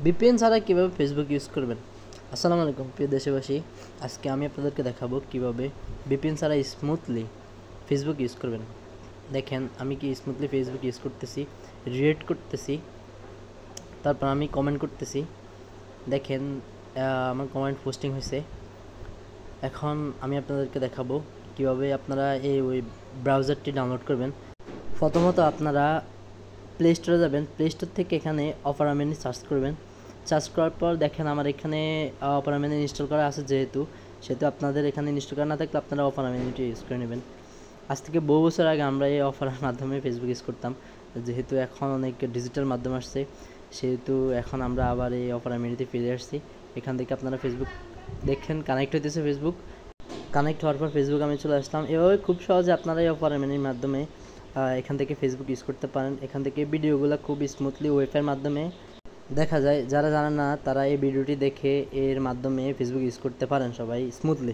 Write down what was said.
VPN ছাড়া কীভাবে Facebook use করবেন। আসসালামু আলাইকুম প্রিয় দেশবাসী, আজকে আমি আপনাদেরকে দেখাবো কিভাবে ভিপিএন ছাড়া স্মুথলি ফেসবুক ইউজ করবেন। দেখেন আমি কি স্মুথলি ফেসবুক ইউজ করতেছি, রিয়েক্ট করতেছি, তারপর আমি কমেন্ট করতেছি। দেখেন আমার কমেন্ট পোস্টিং হয়েছে। এখন আমি আপনাদেরকে দেখাবো কিভাবে আপনারা এই ব্রাউজারটি ডাউনলোড করবেন। প্রথমত আপনারা প্লে স্টোরে যাবেন, প্লে স্টোর থেকে এখানে অফার আমেনি সার্চ করবেন। সার্চ করার পর দেখেন আমার এখানে অফার আমেনি ইনস্টল করা আছে, সেহেতু আপনাদের এখানে ইনস্টল করা না থাকলে আপনারা অফার আমেনিটি ইউজ করে নেবেন। আজ থেকে বহু বছর আগে আমরা এই অফারের মাধ্যমে ফেসবুক ইউজ করতাম, যেহেতু এখন অনেক ডিজিটাল মাধ্যম আসছে, সেহেতু এখন আমরা আবার এই অফার আমেনিতে ফিরে আসছি। এখান থেকে আপনারা ফেসবুক দেখেন কানেক্ট হইতেছে, ফেসবুক কানেক্ট হওয়ার পর ফেসবুক আমি চলে আসলাম। এভাবে খুব সহজে আপনারা এই অফার আমেনির মাধ্যমে এখান থেকে ফেসবুক ইউজ করতে পারেন। এখান থেকে ভিডিওগুলো খুব স্মুথলি ওয়েবসাইটের মাধ্যমে দেখা যায়। যারা জানেন না তারা এই ভিডিওটি দেখে এর মাধ্যমে ফেসবুক ইউজ করতে পারেন সবাই স্মুথলি।